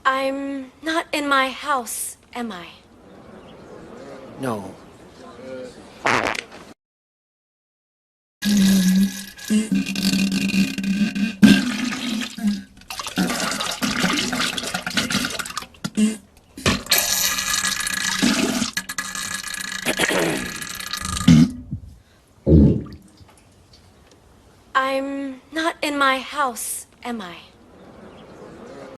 I'm not in my house, am I? No. I'm not in my house, am I?